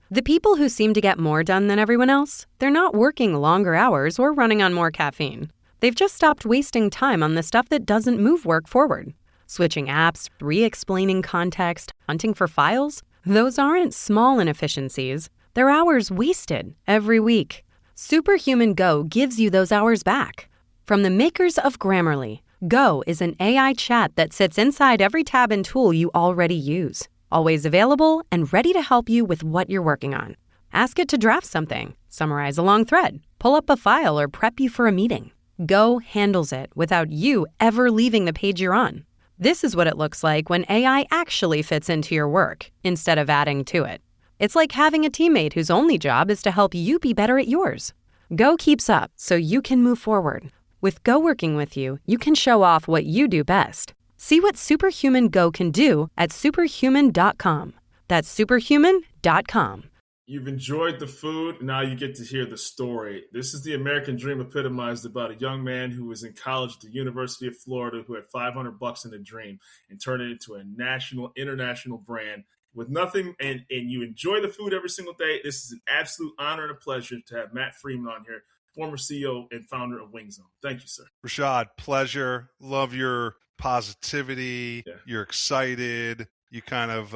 The people who seem to get more done than everyone else, they're not working longer hours or running on more caffeine. They've just stopped wasting time on the stuff that doesn't move work forward. Switching apps, re-explaining context, hunting for files, those aren't small inefficiencies. They're hours wasted every week. Superhuman Go gives you those hours back. From the makers of Grammarly, Go is an AI chat that sits inside every tab and tool you already use, always available and ready to help you with what you're working on. Ask it to draft something, summarize a long thread, pull up a file, or prep you for a meeting. Go handles it without you ever leaving the page you're on. This is what it looks like when AI actually fits into your work instead of adding to it. It's like having a teammate whose only job is to help you be better at yours. Go keeps up so you can move forward. With Go working with you, you can show off what you do best. See what Superhuman Go can do at superhuman.com. That's superhuman.com. You've enjoyed the food. Now you get to hear the story. This is the American dream epitomized about a young man who was in college at the University of Florida who had $500 in a dream and turned it into a national, international brand with nothing. And you enjoy the food every single day. This is an absolute honor and a pleasure to have Matt Friedman on here, former CEO and founder of Wing Zone. Thank you, sir. Rashad, pleasure. Love your positivity. Yeah. You're excited. You kind of,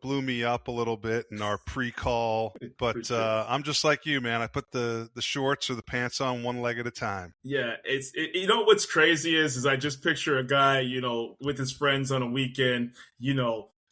blew me up a little bit in our pre-call, but I'm just like you, man. I put the shorts or the pants on one leg at a time. Yeah, what's crazy is I just picture a guy, with his friends on a weekend,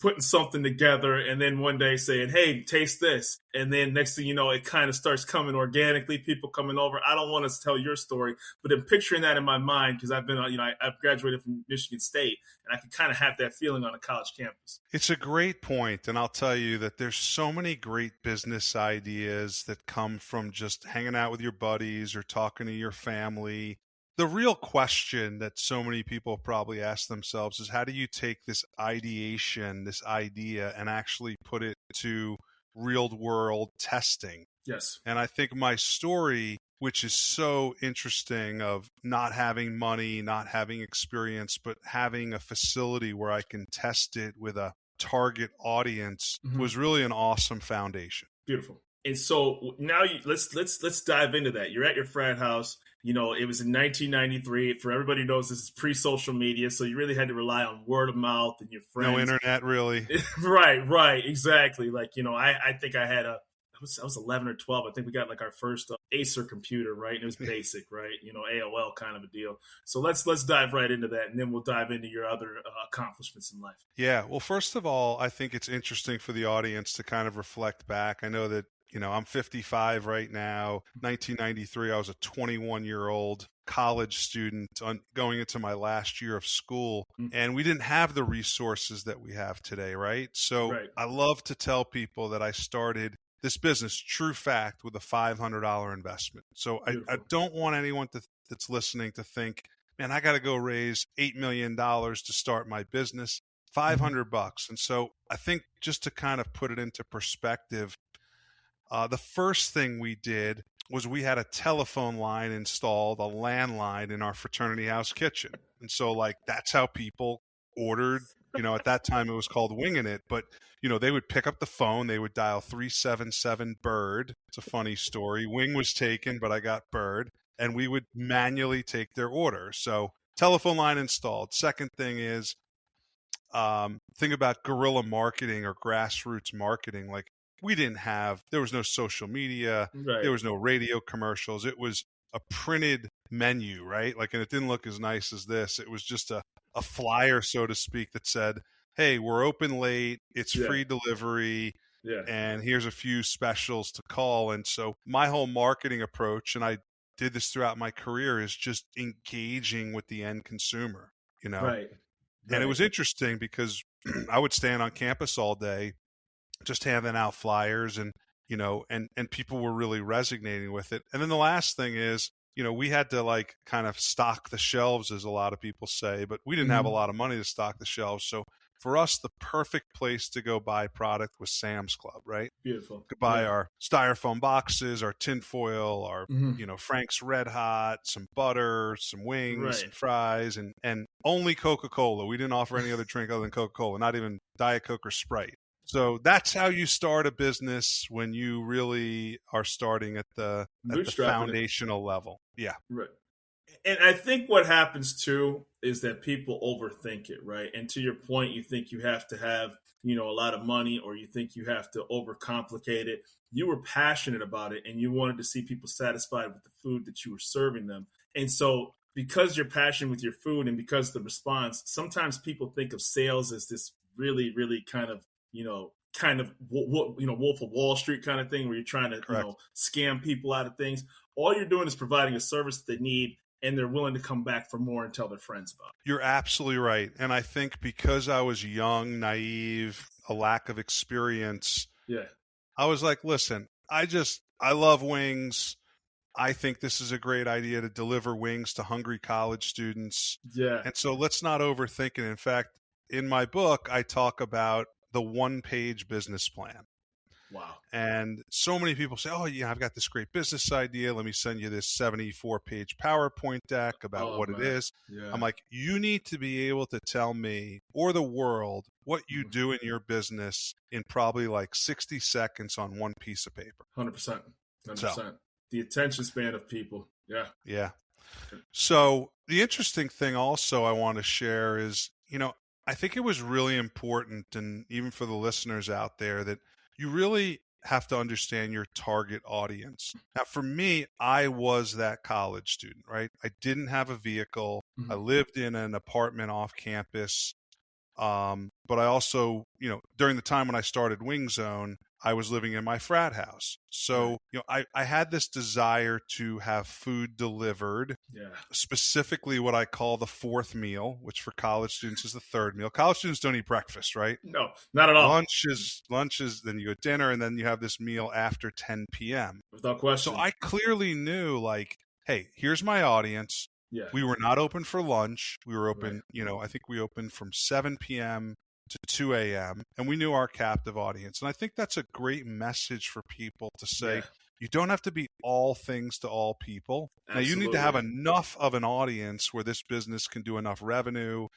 putting something together and then one day saying, hey, taste this. And then next thing you know, it kind of starts coming organically, people coming over. I don't want to tell your story, but I'm picturing that in my mind because I've been, I've graduated from Michigan State and I can kind of have that feeling on a college campus. It's a great point. And I'll tell you that there's so many great business ideas that come from just hanging out with your buddies or talking to your family. The real question that so many people probably ask themselves is how do you take this ideation, this idea, and actually put it to real world testing? Yes. And I think my story, which is so interesting of not having money, not having experience, but having a facility where I can test it with a target audience was really an awesome foundation. Beautiful. And so now let's dive into that. You're at your frat house. It was in 1993. For everybody who knows, this is pre-social media, so you really had to rely on word of mouth and your friends. No internet, really. Right, exactly. Like, I think I was 11 or 12. I think we got like our first Acer computer, right? And it was basic, right? AOL kind of a deal. So let's dive right into that, and then we'll dive into your other accomplishments in life. Yeah. Well, first of all, I think it's interesting for the audience to kind of reflect back. I know that I'm 55 right now. 1993, I was a 21-year-old college student going into my last year of school, and we didn't have the resources that we have today, right? So I love to tell people that I started this business, true fact, with a $500 investment. So I don't want anyone that's listening to think, man, I got to go raise $8 million to start my business, $500. And so I think just to kind of put it into perspective, the first thing we did was we had a telephone line installed, a landline in our fraternity house kitchen. And so that's how people ordered, at that time it was called Winging It, but they would pick up the phone, they would dial 377 Bird. It's a funny story. Wing was taken, but I got Bird, and we would manually take their order. So telephone line installed. Second thing is, think about guerrilla marketing or grassroots marketing. There was no social media, There was no radio commercials. It was a printed menu, right? And it didn't look as nice as this. It was just a flyer, so to speak, that said, hey, we're open late, it's free delivery, and here's a few specials to call. And so my whole marketing approach, and I did this throughout my career, is just engaging with the end consumer, Right. And it was interesting because I would stand on campus all day just handing out flyers and people were really resonating with it. And then the last thing is, we had to kind of stock the shelves, as a lot of people say, but we didn't have a lot of money to stock the shelves. So for us, the perfect place to go buy product was Sam's Club, right? Beautiful. Could buy our styrofoam boxes, our tinfoil, our, Frank's Red Hot, some butter, some wings, and fries, and only Coca-Cola. We didn't offer any other drink other than Coca-Cola, not even Diet Coke or Sprite. So that's how you start a business when you really are starting at the Bootstrapping it. foundational level. Yeah, Right. And I think what happens too is that people overthink it, right? And to your point, you think you have to have, a lot of money, or you think you have to overcomplicate it. You were passionate about it and you wanted to see people satisfied with the food that you were serving them. And so, because you're passionate with your food and because of the response, sometimes people think of sales as this really, really Wolf of Wall Street kind of thing where you're trying to, correct. scam people out of things. All you're doing is providing a service that they need, and they're willing to come back for more and tell their friends about it. You're absolutely right. And I think because I was young, naive, a lack of experience, Yeah. I was like, listen, I love wings. I think this is a great idea to deliver wings to hungry college students. Yeah. And so let's not overthink it. In fact, in my book, I talk about the one-page business plan. Wow. And so many people say, oh, yeah, I've got this great business idea. Let me send you this 74-page PowerPoint deck about what it is. Yeah. I'm like, you need to be able to tell me or the world what you do in your business in probably like 60 seconds on one piece of paper. 100%. 100%. So, the attention span of people. Yeah. Yeah. So the interesting thing also I want to share is, I think it was really important, and even for the listeners out there, that you really have to understand your target audience. Now, for me, I was that college student, right? I didn't have a vehicle. I lived in an apartment off campus. But I also, during the time when I started Wing Zone, I was living in my frat house. So, I had this desire to have food delivered, specifically what I call the fourth meal, which for college students is the third meal. College students don't eat breakfast, right? No, not at all. Lunch is, then you go dinner, and then you have this meal after 10 p.m. Without question. So I clearly knew, like, hey, here's my audience. Yeah. We were not open for lunch. We were open, I think we opened from 7 p.m. to 2 a.m. and we knew our captive audience. And I think that's a great message for people to say, you don't have to be all things to all people. Absolutely. Now, you need to have enough of an audience where this business can do enough revenue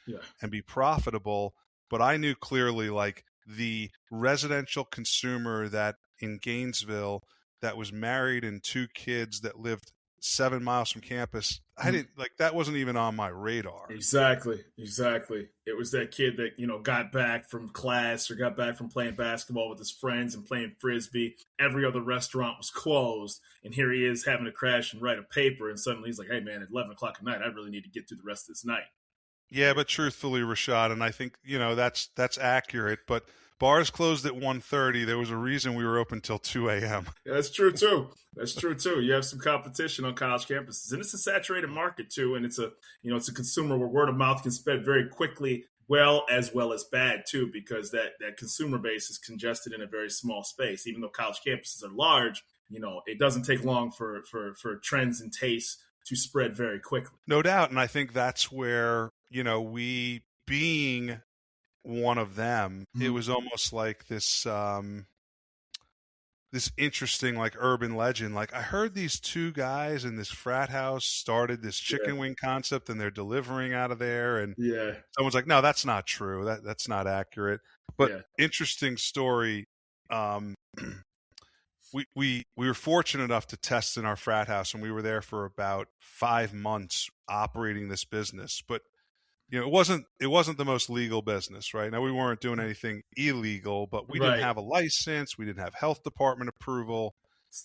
and be profitable. But I knew clearly, like, the residential consumer that in Gainesville that was married and 2 kids that lived 7 miles from campus, I didn't that wasn't even on my radar. Exactly. It was that kid that, got back from class or got back from playing basketball with his friends and playing Frisbee. Every other restaurant was closed. And here he is having to crash and write a paper. And suddenly he's like, hey, man, at 11 o'clock at night, I really need to get through the rest of this night. Yeah, but truthfully, Rashad, and I think, that's accurate, but bars closed at 1:30. There was a reason we were open till 2 a.m. Yeah, that's true too. You have some competition on college campuses, and it's a saturated market too. And it's a consumer where word of mouth can spread very quickly, well as bad too, because that consumer base is congested in a very small space. Even though college campuses are large, it doesn't take long for trends and tastes to spread very quickly. No doubt, and I think that's where, we being one of them, it was almost like this this interesting, like, urban legend. Like, I heard these 2 guys in this frat house started this chicken wing concept and they're delivering out of there, and someone's like, no, that's not true, that's not accurate. But interesting story. We were fortunate enough to test in our frat house, and we were there for about 5 months operating this business. But it wasn't the most legal business, right? Now, we weren't doing anything illegal, but we didn't have a license. We didn't have health department approval.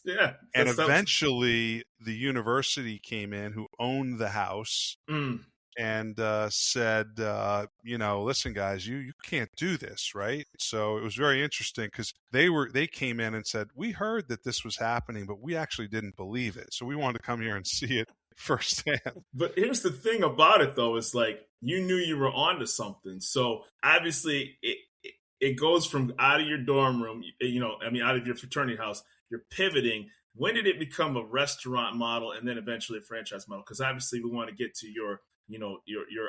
Yeah. And eventually the university came in, who owned the house, and said, listen, guys, you can't do this, right? So it was very interesting because they came in and said, we heard that this was happening, but we actually didn't believe it. So we wanted to come here and see it firsthand. But here's the thing about it, though, is like you knew you were onto something. So obviously it goes from out of your dorm room, out of your fraternity house, you're pivoting. When did it become a restaurant model and then eventually a franchise model? Because obviously we want to get to your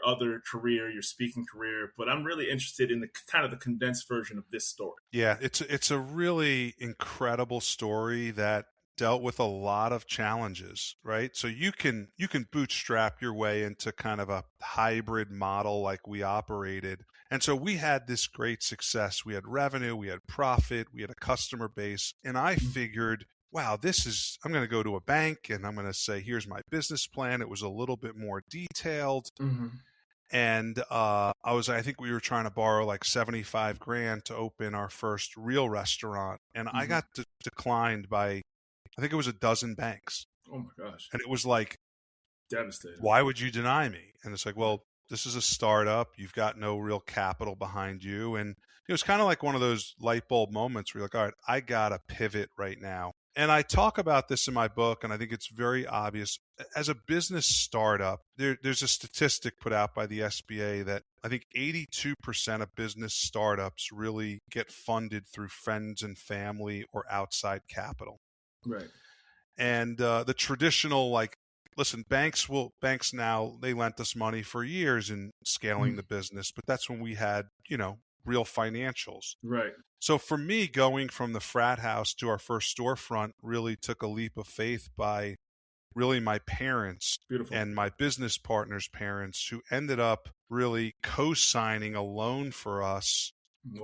other career, your speaking career, but I'm really interested in the kind of the condensed version of this story. Yeah, it's a really incredible story that dealt with a lot of challenges, right? So you can bootstrap your way into kind of a hybrid model like we operated. And so we had this great success. We had revenue, we had profit, we had a customer base. And I figured, wow, I'm going to go to a bank and I'm going to say, here's my business plan. It was a little bit more detailed. Mm-hmm. And I think we were trying to borrow like 75 grand to open our first real restaurant. And I got declined by, I think it was a dozen banks. Oh my gosh. And it was like, devastating. Why would you deny me? And it's like, well, this is a startup. You've got no real capital behind you. And it was kind of like one of those light bulb moments where you're like, all right, I got to pivot right now. And I talk about this in my book, and I think it's very obvious. As a business startup, there's a statistic put out by the SBA that I think 82% of business startups really get funded through friends and family or outside capital. Right. And the traditional, like, listen, banks now, they lent us money for years in scaling the business, but that's when we had, real financials. Right. So for me, going from the frat house to our first storefront really took a leap of faith by really my parents and my business partner's parents, who ended up really co-signing a loan for us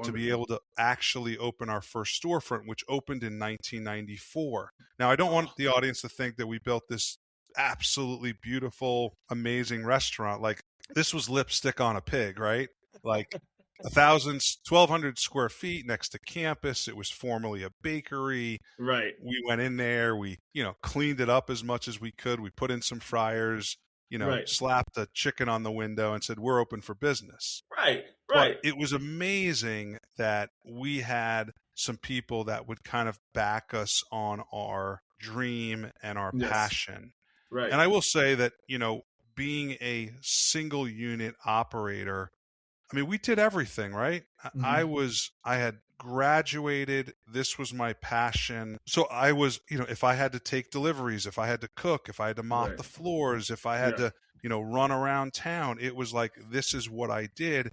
to be able to actually open our first storefront, which opened in 1994. Now, I don't want the audience to think that we built this absolutely beautiful, amazing restaurant. Like, this was lipstick on a pig, right? Like 1,200 square feet next to campus. It was formerly a bakery. Right. We went in there, we, cleaned it up as much as we could. We put in some fryers, slapped a chicken on the window and said, we're open for business. Right. But it was amazing that we had some people that would kind of back us on our dream and our passion. Right. And I will say that, being a single unit operator, I mean, we did everything, right? I had graduated. This was my passion. So I was, if I had to take deliveries, if I had to cook, if I had to mop the floors, if I had to, run around town, it was like, this is what I did.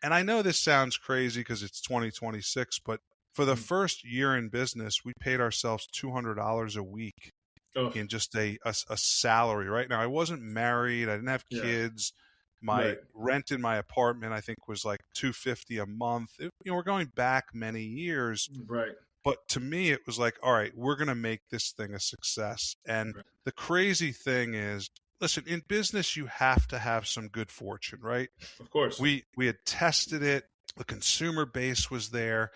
And I know this sounds crazy because it's 2026, but for the first year in business, we paid ourselves $200 a week in just a salary. Right now, I wasn't married. I didn't have kids. My rent in my apartment, I think, was like $250 a month. We're going back many years. Right. But to me, it was like, all right, we're going to make this thing a success. And the crazy thing is, listen, in business, you have to have some good fortune, right? Of course. We had tested it. The consumer base was there.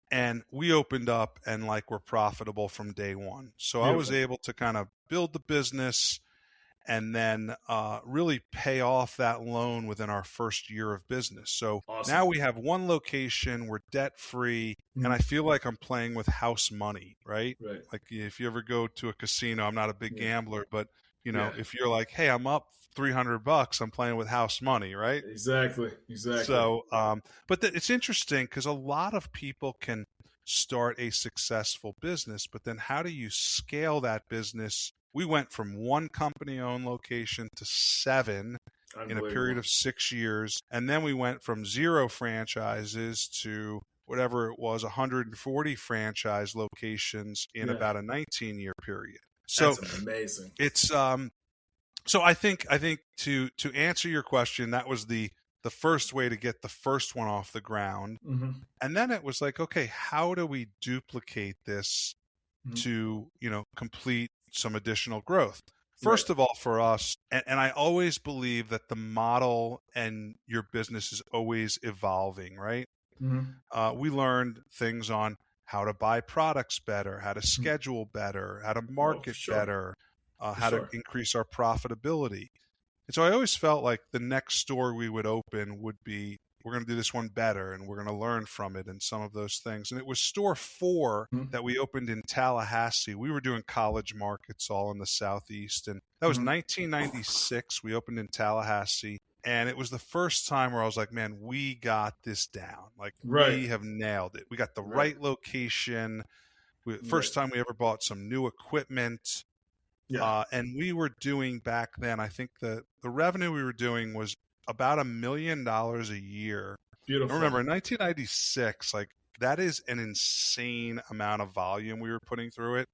And we opened up and we're profitable from day one. So I was able to kind of build the business and then really pay off that loan within our first year of business. So now we have one location, we're debt free, and I feel like I'm playing with house money, right? Like if you ever go to a casino, I'm not a big gambler, but if you're like, hey, I'm up $300, I'm playing with house money, right? Exactly. So, but it's interesting because a lot of people can start a successful business, but then how do you scale that business? We went from one company-owned location to 7 in a period of 6 years. And then we went from 0 franchises to whatever it was, 140 franchise locations in about a 19-year period. So that's amazing. It's so I think to answer your question, that was the first way to get the first one off the ground. And then it was like, okay, how do we duplicate this to, complete some additional growth? First of all, for us, and I always believe that the model and your business is always evolving, right? We learned things on how to buy products better, how to schedule better, how to market better, how to increase our profitability. And so I always felt like the next store we would open would be, we're going to do this one better and we're going to learn from it and some of those things. And it was store 4 that we opened in Tallahassee. We were doing college markets all in the Southeast. And that was 1996. We opened in Tallahassee. And it was the first time where I was like, man, we got this down. Like, we have nailed it. We got the right location. First time we ever bought some new equipment. And we were doing back then, I think the revenue we were doing was about $1 million a year. Beautiful. I remember in 1996, like, that is an insane amount of volume we were putting through it.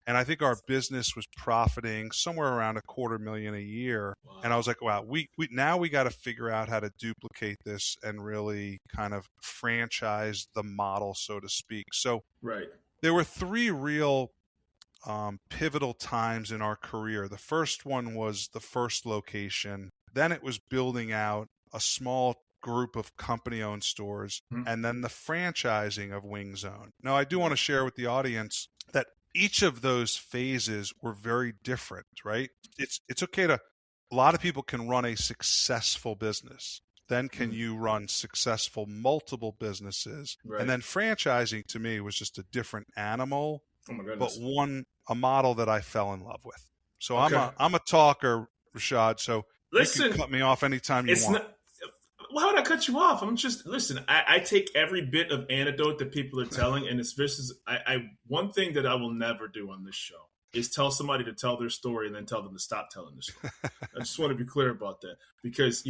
And I think our business was profiting somewhere around $250,000 a year. Wow. And I was like, wow, we now we got to figure out how to duplicate this and really kind of franchise the model, so to speak. So Right. there were three real pivotal times in our career. The first one was the first location. Then it was building out a small group of company-owned stores, and then the franchising of Wing Zone. Now, I do want to share with the audience that each of those phases were very different, right? It's okay to, a lot of people can run a successful business. Then can you run successful multiple businesses? Right. And then franchising to me was just a different animal, Oh my but goodness. a model that I fell in love with. So Okay. I'm a talker, Rashad. So Listen, you can cut me off anytime you want. Why would I cut you off? I'm just, listen, I take every bit of anecdote that people are telling, and it's vicious. One thing that I will never do on this show is tell somebody to tell their story and then tell them to stop telling the story. I just want to be clear about that, because,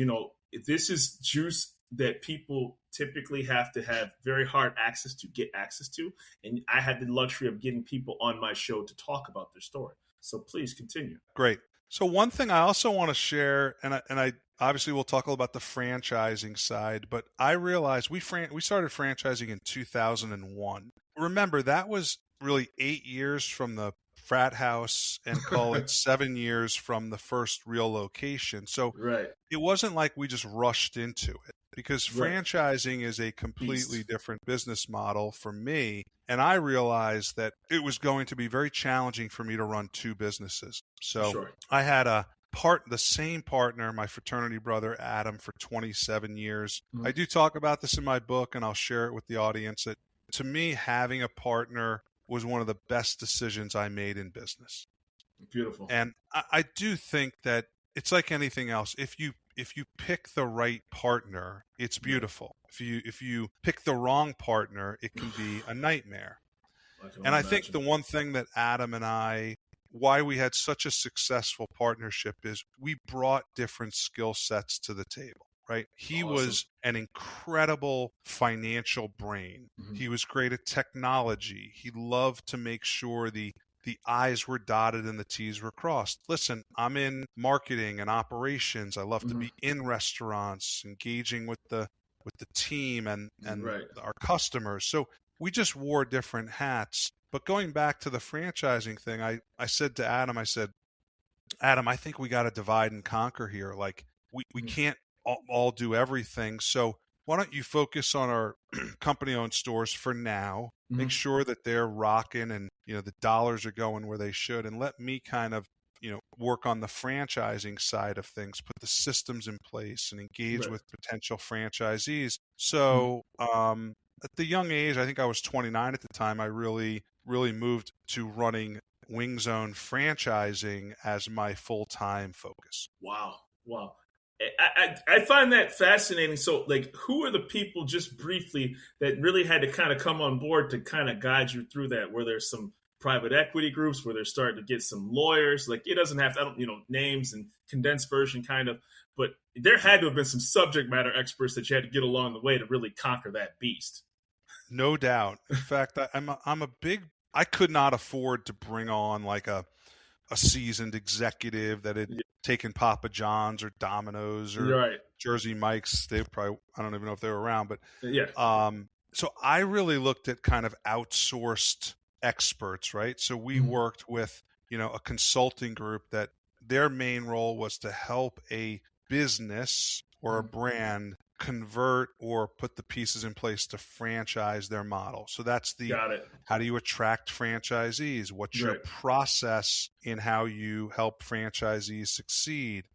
this is juice that people typically have to have very hard access to get access to. And I had the luxury of getting people on my show to talk about their story. So please continue. Great. So one thing I also want to share, and I obviously we'll talk about the franchising side, but I realized we started franchising in 2001. Remember, that was really 8 years from the frat house and call it 7 years from the first real location. So right. It wasn't like we just rushed into it, because franchising is a completely different business model for me. And I realized that it was going to be very challenging for me to run two businesses. So I had the same partner, my fraternity brother, Adam, for 27 years. I do talk about this in my book, and I'll share it with the audience, that to me, having a partner was one of the best decisions I made in business. Beautiful. And I do think that it's like anything else. If you pick the right partner, it's beautiful. If you pick the wrong partner, it can be a nightmare. I think the one thing that Adam and I, why we had such a successful partnership, is we brought different skill sets to the table, right? He was an incredible financial brain. He was great at technology. He loved to make sure the I's were dotted and the T's were crossed. Listen, I'm in marketing and operations. I love to be in restaurants, engaging with the team and our customers. So we just wore different hats. But going back to the franchising thing, I said to Adam, Adam, I think we got to divide and conquer here. Like we can't all do everything. So why don't you focus on our company-owned stores for now? Make sure that they're rocking and the dollars are going where they should, and let me kind of work on the franchising side of things, put the systems in place, and engage with potential franchisees. So at the young age, I think I was 29 at the time, I really moved to running Wing Zone franchising as my full-time focus. Wow. I find that fascinating. So, like, who are the people, just briefly, that really had to kind of come on board to kind of guide you through that? Were there some private equity groups where they're starting to get some lawyers? Like, it doesn't have to, names and condensed version kind of, but there had to have been some subject matter experts that you had to get along the way to really conquer that beast. No doubt. In fact, I could not afford to bring on like a seasoned executive that had taken Papa John's or Domino's or Jersey Mike's. They probably, I don't even know if they were around, but so I really looked at kind of outsourced experts, right? So we worked with, a consulting group that their main role was to help a business or a brand convert or put the pieces in place to franchise their model. So that's how do you attract franchisees? What's your process in how you help franchisees succeed?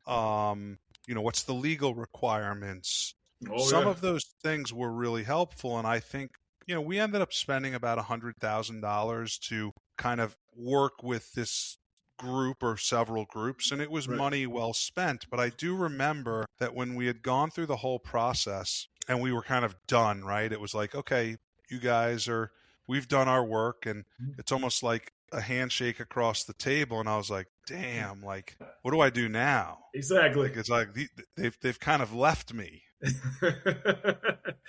What's the legal requirements? Some of those things were really helpful. And I think, we ended up spending about $100,000 to kind of work with this group or several groups, and it was money well spent. But I do remember that when we had gone through the whole process and we were kind of done, right? It was like, okay, you guys we've done our work, and it's almost like a handshake across the table. And I was like, damn, like, what do I do now? Exactly. Like, it's like they've kind of left me.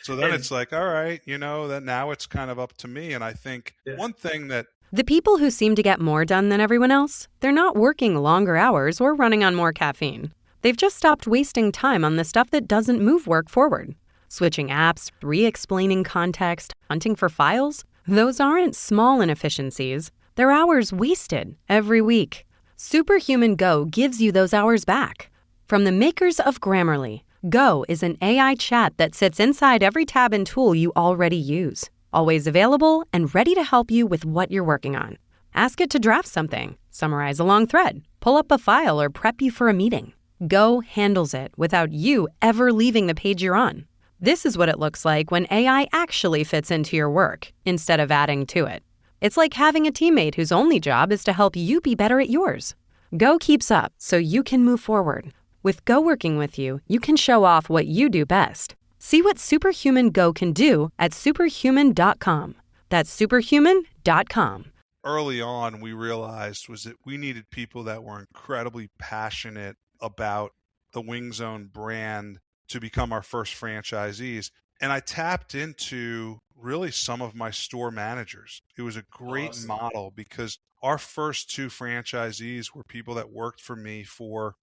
So then it's like, all right, that now it's kind of up to me. And I think one thing that The people who seem to get more done than everyone else, they're not working longer hours or running on more caffeine. They've just stopped wasting time on the stuff that doesn't move work forward. Switching apps, re-explaining context, hunting for files, those aren't small inefficiencies. They're hours wasted every week. Superhuman Go gives you those hours back. From the makers of Grammarly, Go is an AI chat that sits inside every tab and tool you already use, always available and ready to help you with what you're working on. Ask it to draft something, summarize a long thread, pull up a file, or prep you for a meeting. Go handles it without you ever leaving the page you're on. This is what it looks like when AI actually fits into your work instead of adding to it. It's like having a teammate whose only job is to help you be better at yours. Go keeps up so you can move forward. With Go working with you, you can show off what you do best. See what Superhuman Go can do at superhuman.com. That's superhuman.com. Early on, we realized was that we needed people that were incredibly passionate about the Wing Zone brand to become our first franchisees. And I tapped into really some of my store managers. It was a great model because our first two franchisees were people that worked for me for,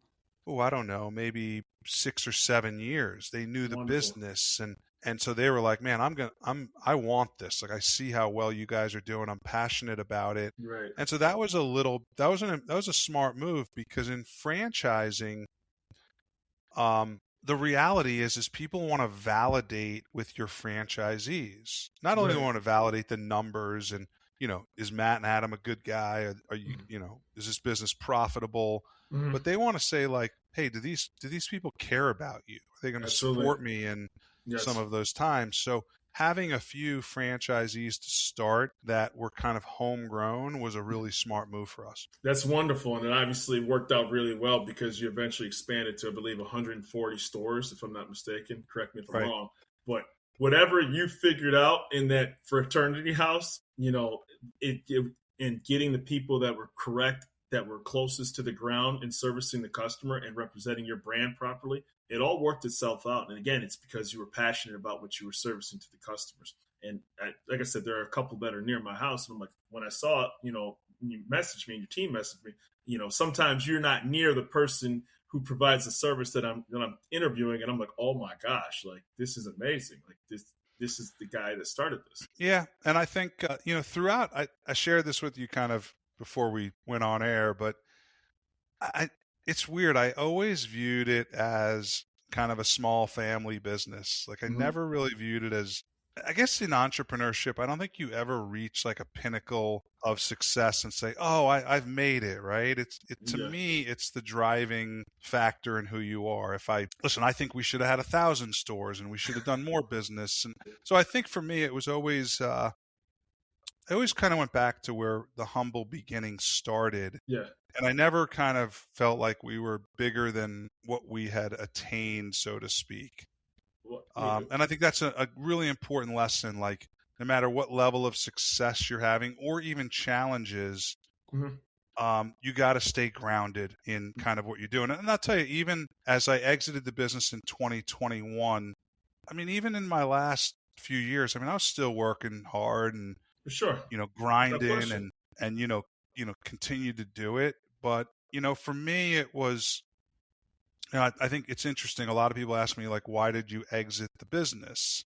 I don't know, maybe 6 or 7 years. They knew the business, and so they were like, man, I want this. Like, I see how well you guys are doing. I'm passionate about it. Right. And so that was a smart move, because in franchising, the reality is people want to validate with your franchisees. Not only do they want to validate the numbers and, is Matt and Adam a good guy? Are you, is this business profitable? Mm-hmm. But they want to say, like, hey, do these people care about you? Are they going to support me in some of those times? So having a few franchisees to start that were kind of homegrown was a really smart move for us. That's wonderful. And it obviously worked out really well because you eventually expanded to, I believe, 140 stores, if I'm not mistaken. Correct me if I'm wrong. But whatever you figured out in that fraternity house, in getting the people that were correct, that were closest to the ground in servicing the customer and representing your brand properly, it all worked itself out. And again, it's because you were passionate about what you were servicing to the customers. And like I said, there are a couple that are near my house. And I'm like, when I saw it, you messaged me and your team messaged me, sometimes you're not near the person who provides the service that I'm interviewing. And I'm like, oh my gosh, like, this is amazing. Like, this is the guy that started this. Yeah. And I think, throughout, I shared this with you kind of before we went on air, but it's weird. I always viewed it as kind of a small family business. Like, I never really viewed it as, I guess in entrepreneurship, I don't think you ever reach like a pinnacle of success and say, oh, I've made it, right? To me, it's the driving factor in who you are. I think we should have had 1,000 stores and we should have done more business. And so I think for me, it was always, I always kind of went back to where the humble beginnings started. Yeah. And I never kind of felt like we were bigger than what we had attained, so to speak. And I think that's a really important lesson. Like, no matter what level of success you're having or even challenges, you got to stay grounded in kind of what you're doing. And I'll tell you, even as I exited the business in 2021, I mean, even in my last few years, I mean, I was still working hard and, for sure, grinding and continue to do it. But, for me, it was, I think it's interesting. A lot of people ask me, like, why did you exit the business?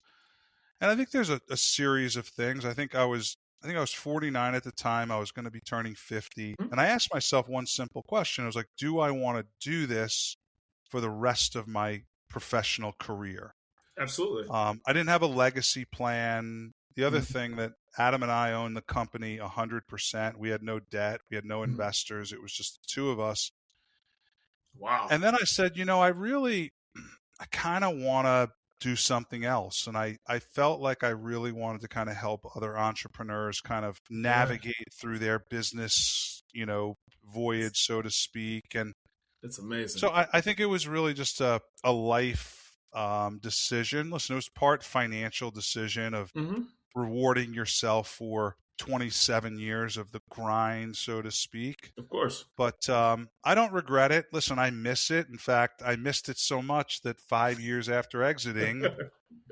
And I think there's a series of things. I think I was 49 at the time. I was going to be turning 50. And I asked myself one simple question. I was like, do I want to do this for the rest of my professional career? Absolutely. I didn't have a legacy plan. The other thing, that Adam and I owned the company 100%. We had no debt. We had no investors. It was just the two of us. Wow. And then I said, I kind of want to do something else. And I felt like I really wanted to kind of help other entrepreneurs kind of navigate through their business, voyage, so to speak. And it's amazing. So I think it was really just a life decision. Listen, it was part financial decision of rewarding yourself for 27 years of the grind, so to speak. Of course. But I don't regret it. Listen, I miss it. In fact, I missed it so much that 5 years after exiting,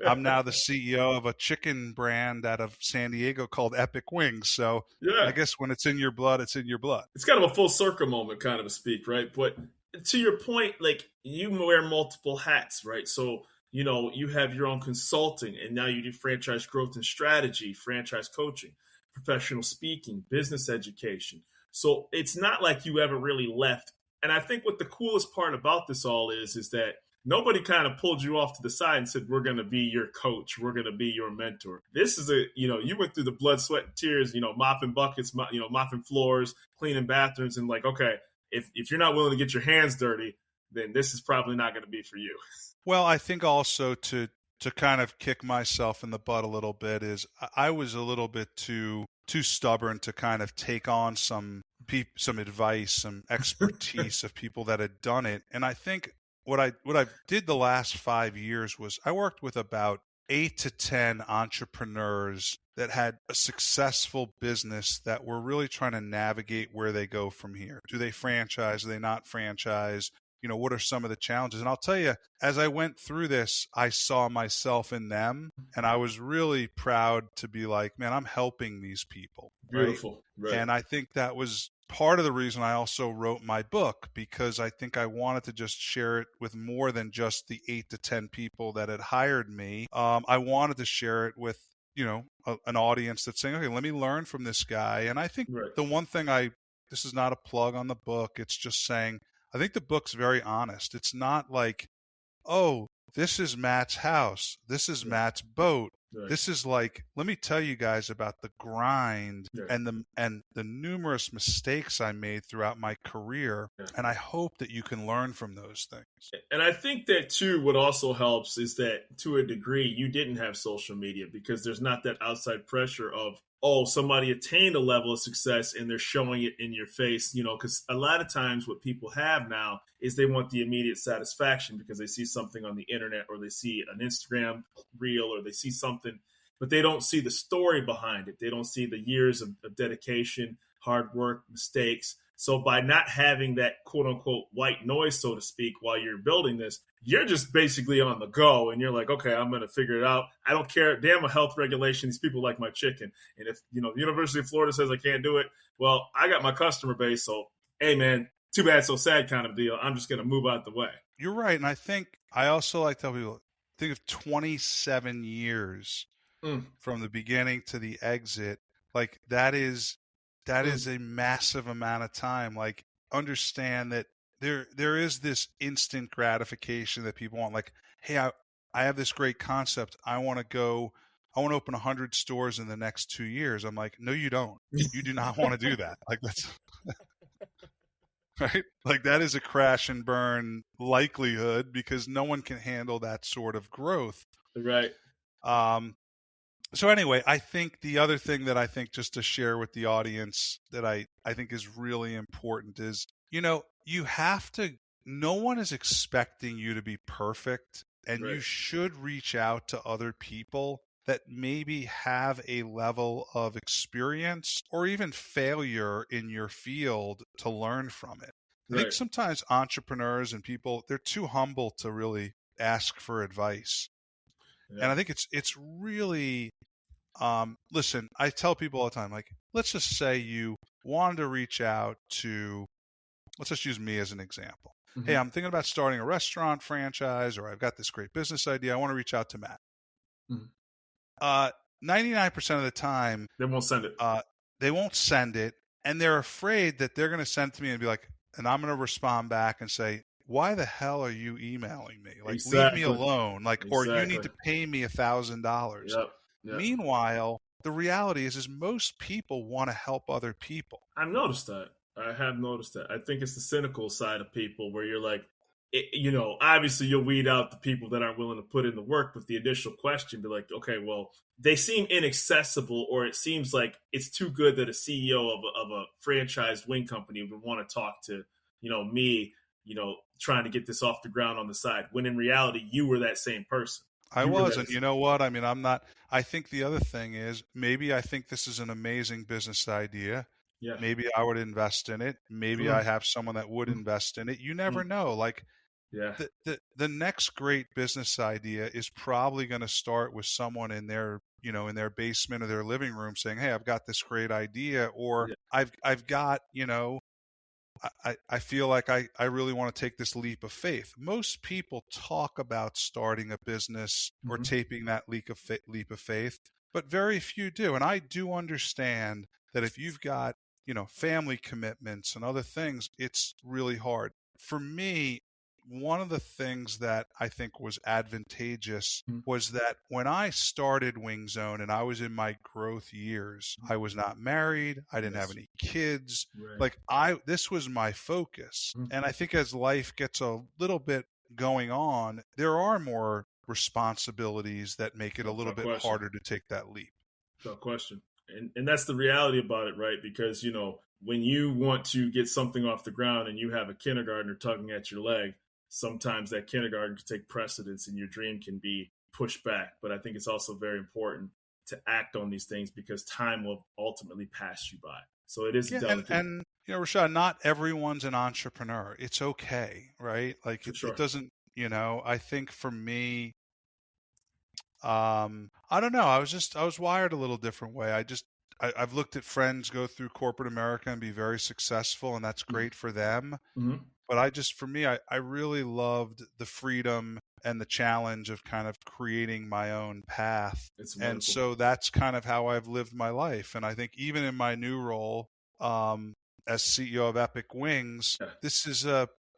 I'm now the CEO of a chicken brand out of San Diego called Epic Wings. So I Yeah. guess when it's in your blood, it's in your blood. It's kind of a full circle moment, kind of to speak, right? But to your point, like you wear multiple hats, right? So, you have your own consulting, and now you do franchise growth and strategy, franchise coaching, professional speaking, business education. So it's not like you ever really left. And I think what the coolest part about this all is that nobody kind of pulled you off to the side and said, we're going to be your coach. We're going to be your mentor. This is you went through the blood, sweat, and tears, mopping buckets, mopping floors, cleaning bathrooms. And like, okay, if you're not willing to get your hands dirty, then this is probably not going to be for you. Well, I think also to kind of kick myself in the butt a little bit is I was a little bit too stubborn to kind of take on some advice, some expertise of people that had done it. And I think what I did the last 5 years was I worked with about 8 to 10 entrepreneurs that had a successful business that were really trying to navigate where they go from here. Do they franchise? Do they not franchise? What are some of the challenges? And I'll tell you, as I went through this, I saw myself in them, and I was really proud to be like, man, I'm helping these people. Beautiful. Right. And I think that was part of the reason I also wrote my book, because I think I wanted to just share it with more than just the 8 to 10 people that had hired me. I wanted to share it with, an audience that's saying, okay, let me learn from this guy. And I think the one thing this is not a plug on the book. It's just saying, I think the book's very honest. It's not like, oh, this is Matt's house. This is Matt's boat. Right. This is like, let me tell you guys about the grind and the numerous mistakes I made throughout my career. Yeah. And I hope that you can learn from those things. And I think that too, what also helps is that to a degree, you didn't have social media because there's not that outside pressure of, oh, somebody attained a level of success and they're showing it in your face, because a lot of times what people have now is they want the immediate satisfaction because they see something on the internet or they see an Instagram reel or they see something, but they don't see the story behind it. They don't see the years of dedication, hard work, mistakes. So by not having that quote unquote white noise, so to speak, while you're building this, you're just basically on the go and you're like, okay, I'm going to figure it out. I don't care. Damn a health regulation. These people like my chicken. And if, the University of Florida says I can't do it, well, I got my customer base. So, hey, man, too bad, so sad kind of deal. I'm just going to move out the way. You're right. And I think I also like to tell people, think of 27 years from the beginning to the exit. Like that is a massive amount of time. Like understand that there is this instant gratification that people want. Like, hey, I have this great concept. I want to open 100 stores in the next 2 years. I'm like, no, you don't. You do not want to do that. Like that's right. Like that is a crash and burn likelihood because no one can handle that sort of growth. Right. So anyway, I think the other thing that I think just to share with the audience that I think is really important is, you have to, no one is expecting you to be perfect, and you should reach out to other people that maybe have a level of experience or even failure in your field to learn from it. I think sometimes entrepreneurs and people, they're too humble to really ask for advice. Yeah. And I think it's really, listen, I tell people all the time, like, let's just say you wanted to reach out to, let's just use me as an example. Mm-hmm. Hey, I'm thinking about starting a restaurant franchise, or I've got this great business idea. I want to reach out to Matt. Mm-hmm. 99% of the time, they won't send it. They won't send it. And they're afraid that they're going to send it to me and be like, and I'm going to respond back and say, why the hell are you emailing me? Like, leave me alone. Like, or you need to pay me $1,000. Yep. Meanwhile, the reality is most people want to help other people. I've noticed that. I have noticed that. I think it's the cynical side of people where you're like, obviously you'll weed out the people that aren't willing to put in the work, but the initial question be like, okay, well, they seem inaccessible, or it seems like it's too good that a CEO of a franchised wing company would want to talk to, me, trying to get this off the ground on the side, when in reality, you were that same person. I was, and you know what? I mean, I'm not. I think the other thing is maybe I think this is an amazing business idea. Yeah. Maybe I would invest in it. Maybe I have someone that would invest in it. You never know. Like, Yeah. The next great business idea is probably going to start with someone in their, in their basement or their living room saying, "Hey, I've got this great idea," or Yeah. I've got, I feel like I really want to take this leap of faith. Most people talk about starting a business or Hmm. taking that leap of faith, but very few do. And I do understand that if you've got, family commitments and other things, it's really hard. For me, one of the things that I think was advantageous was that when I started Wing Zone and I was in my growth years, I was not married, I didn't have Yes. any kids. Right. Like this was my focus. Mhm. And I think as life gets a little bit going on, there are more responsibilities that make it a little Without bit question. harder to take that leap. Without question. And that's the reality about it, right? Because, when you want to get something off the ground and you have a kindergartner tugging at your leg, sometimes that kindergarten can take precedence and your dream can be pushed back. But I think it's also very important to act on these things because time will ultimately pass you by. So it is a Yeah, delicate, and Rashad, not everyone's an entrepreneur. It's okay, right? Like for it sure. doesn't, I think for me, I don't know. I was wired a little different way. I've looked at friends go through corporate America and be very successful, and that's great for them. Mm-hmm. But for me, I really loved the freedom and the challenge of kind of creating my own path. It's And wonderful. so that's kind of how I've lived my life. And I think even in my new role, as CEO of Epic Wings, Yeah. this is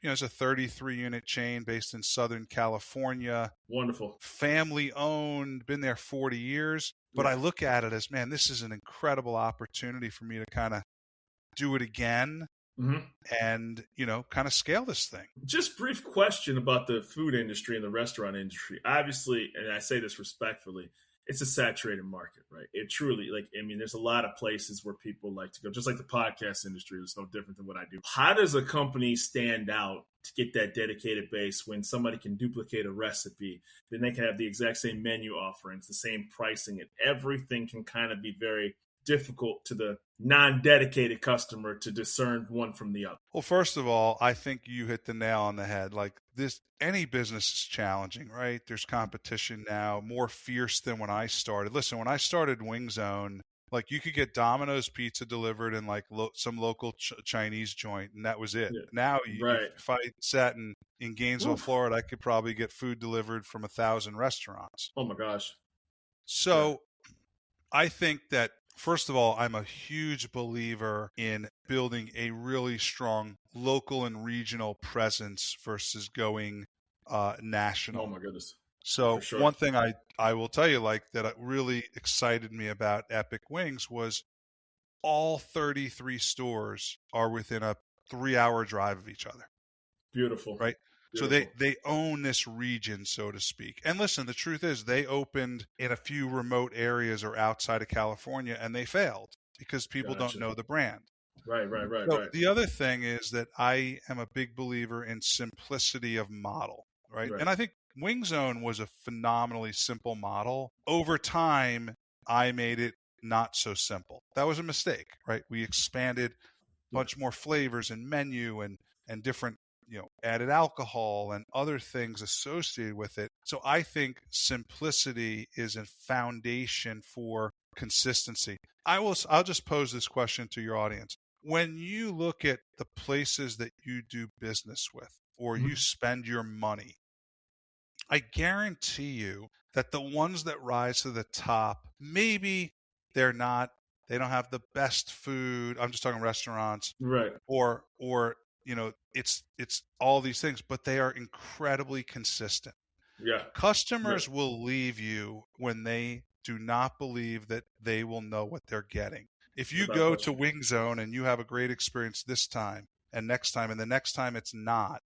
it's a 33 unit chain based in Southern California, Wonderful. family owned, been there 40 years. But Yeah. I look at it as, man, this is an incredible opportunity for me to kind of do it again Mm-hmm. and, kind of scale this thing. Just brief question about the food industry and the restaurant industry. Obviously, and I say this respectfully, it's a saturated market, right? It truly, there's a lot of places where people like to go, just like the podcast industry. It's no different than what I do. How does a company stand out to get that dedicated base when somebody can duplicate a recipe? Then they can have the exact same menu offerings, the same pricing, and everything can kind of be very difficult to the non-dedicated customer to discern one from the other. Well, first of all, I think you hit the nail on the head. Like any business is challenging, right? There's competition now, more fierce than when I started. Listen, when I started Wing Zone, like you could get Domino's pizza delivered in like some local Chinese joint, and that was it. Yeah. Now, Right. if I sat in Gainesville, Oof. Florida, I could probably get food delivered from 1,000 restaurants. Oh my gosh. Yeah. So I think that, first of all, I'm a huge believer in building a really strong local and regional presence versus going Oh national. my goodness. For So sure. one thing I will tell you, like, that really excited me about Epic Wings was all 33 stores are within a 3-hour drive of each other. Beautiful. Right. So Beautiful. they own this region, so to speak. And listen, the truth is they opened in a few remote areas or outside of California and they failed because people don't Gotcha. know the brand. Right, right, right, So right. the other thing is that I am a big believer in simplicity of model, right? Right. And I think Wing Zone was a phenomenally simple model. Over time, I made it not so simple. That was a mistake, right? We expanded a Yeah. bunch more flavors and menu and different, added alcohol and other things associated with it. So I think simplicity is a foundation for consistency. I'll just pose this question to your audience. When you look at the places that you do business with or you Mhm. spend your money, I guarantee you that the ones that rise to the top, maybe they don't have the best food. I'm just talking restaurants Right. or it's all these things, but they are incredibly consistent. Yeah. Yeah. Customers will leave you when they do not believe that they will know what they're getting. If you Without go to question. Wing Zone and you have a great experience this time and next time and the next time it's not,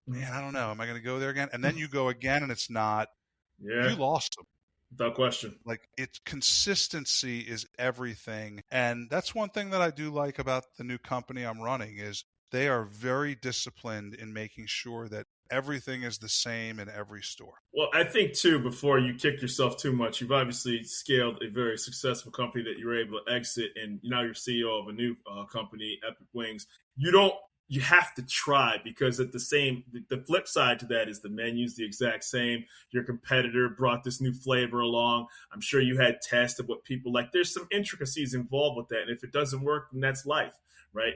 Mhm. man, I don't know. Am I going to go there again? And then you go again and it's not, you Yeah. lost them. Without question. Like it's consistency is everything. And that's one thing that I do like about the new company I'm running is they are very disciplined in making sure that everything is the same in every store. Well, I think too, before you kick yourself too much, you've obviously scaled a very successful company that you were able to exit, and now you're CEO of a new company, Epic Wings. You don't you have to try, because at the flip side to that is the menu's the exact same. Your competitor brought this new flavor along. I'm sure you had tests of what people like. There's some intricacies involved with that. And if it doesn't work, then that's life, right?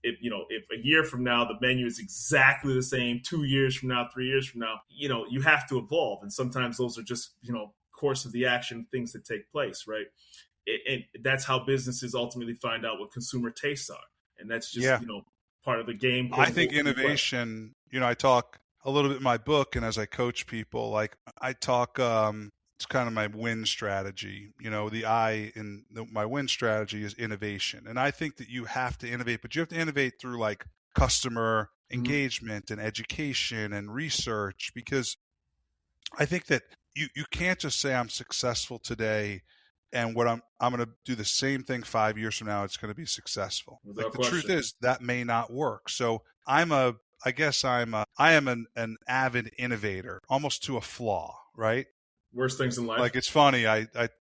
If a year from now the menu is exactly the same, 2 years from now, 3 years from now, you have to evolve. And sometimes those are just, course of the action, things that take place, right? And that's how businesses ultimately find out what consumer tastes are. And that's just, part of the game. I think innovation, I talk a little bit in my book, and as I coach people, like I talk, it's kind of my win strategy. The I in my win strategy is innovation. And I think that you have to innovate, but you have to innovate through like customer engagement and education and research, because I think that you can't just say I'm successful today and what I'm going to do the same thing 5 years from now, it's going to be successful. Like the truth is that may not work. So I am an avid innovator, almost to a flaw, right? Worst things in life. Like it's funny. I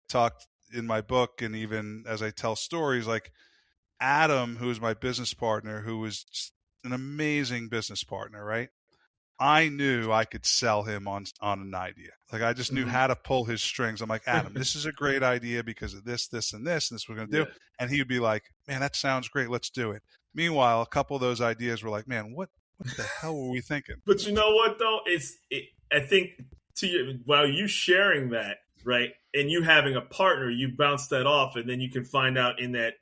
talked in my book, and even as I tell stories, like Adam, who is my business partner, who was just an amazing business partner, right? I knew I could sell him on an idea. Like I just knew how to pull his strings. I'm like, Adam, this is a great idea because of this, this, and this, and this we're going to do. And he would be like, man, that sounds great. Let's do it. Meanwhile, a couple of those ideas were like, man, what the hell were we thinking? But you know what, though? I think while you sharing that, right, and you having a partner, you bounce that off, and then you can find out in that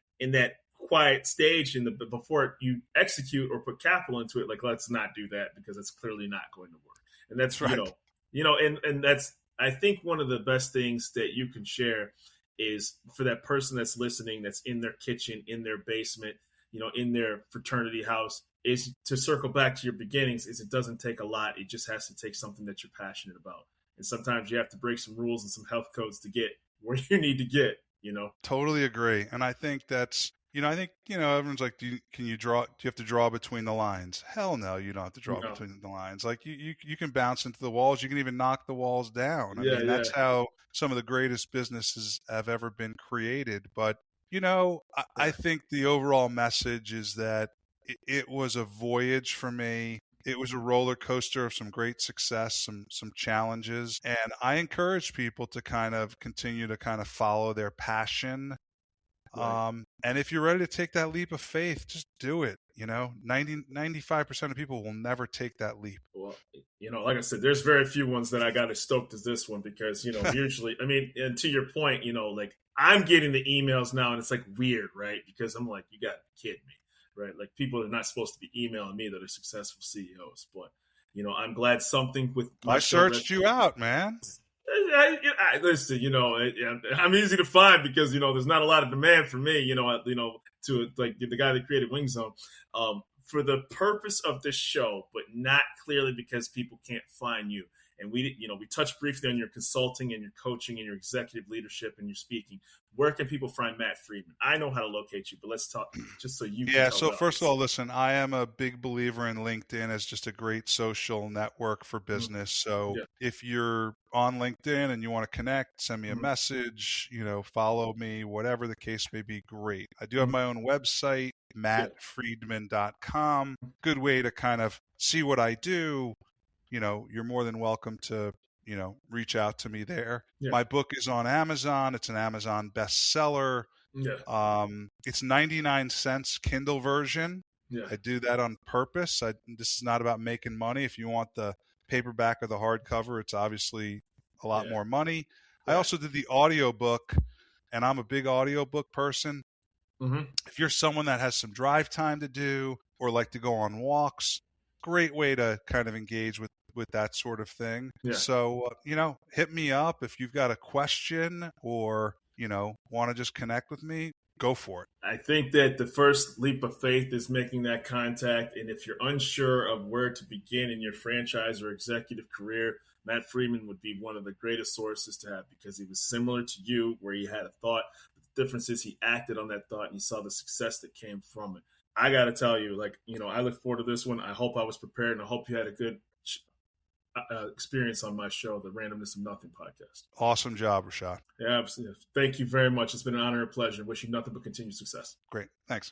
quiet stage before you execute or put capital into it, like, let's not do that because it's clearly not going to work. And that's right. And that's, I think, one of the best things that you can share is for that person that's listening, that's in their kitchen, in their basement, in their fraternity house, is to circle back to your beginnings. Is it doesn't take a lot. It just has to take something that you're passionate about. And sometimes you have to break some rules and some health codes to get where you need to get, Totally agree. And I think that's, everyone's like, do you have to draw between the lines? Hell no, you don't have to draw between the lines. Like you can bounce into the walls. You can even knock the walls down. I mean, that's how some of the greatest businesses have ever been created. But, I think the overall message is that it was a voyage for me. It was a roller coaster of some great success, some challenges. And I encourage people to kind of continue to kind of follow their passion. Right. And if you're ready to take that leap of faith, just do it. 95% of people will never take that leap. Well, like I said, there's very few ones that I got as stoked as this one because, usually, I mean, and to your point, like I'm getting the emails now and it's like weird, right? Because I'm like, you got to kid me, right? Like people are not supposed to be emailing me that are successful CEOs, but, I'm glad something with my I searched you out, man. Listen, I'm easy to find because there's not a lot of demand for me. To like the guy that created Wing Zone, for the purpose of this show, but not clearly because people can't find you. And we touched briefly on your consulting and your coaching and your executive leadership and your speaking. Where can people find Matt Friedman? I know how to locate you, but let's talk just so you can. Yeah. So first of all, listen, I am a big believer in LinkedIn as just a great social network for business. So if you're on LinkedIn and you want to connect, send me a message, follow me, whatever the case may be, great. I do have my own website, mattfriedman.com. Good way to kind of see what I do. You're more than welcome to, reach out to me there. Yeah. My book is on Amazon. It's an Amazon bestseller. Yeah. It's 99 cents Kindle version. Yeah. I do that on purpose. This is not about making money. If you want the paperback or the hardcover, it's obviously a lot more money. Yeah. I also did the audiobook, and I'm a big audiobook person. Mm-hmm. If you're someone that has some drive time to do or like to go on walks, great way to kind of engage with that sort of thing. Yeah. So, hit me up if you've got a question or, want to just connect with me, go for it. I think that the first leap of faith is making that contact. And if you're unsure of where to begin in your franchise or executive career, Matt Friedman would be one of the greatest sources to have because he was similar to you where he had a thought. But the difference is he acted on that thought and he saw the success that came from it. I got to tell you, I look forward to this one. I hope I was prepared and I hope you had a good experience on my show, the Randomness of Nothing podcast. Awesome job, Rashad. Yeah, absolutely. Thank you very much. It's been an honor and a pleasure. Wish you nothing but continued success. Great. Thanks.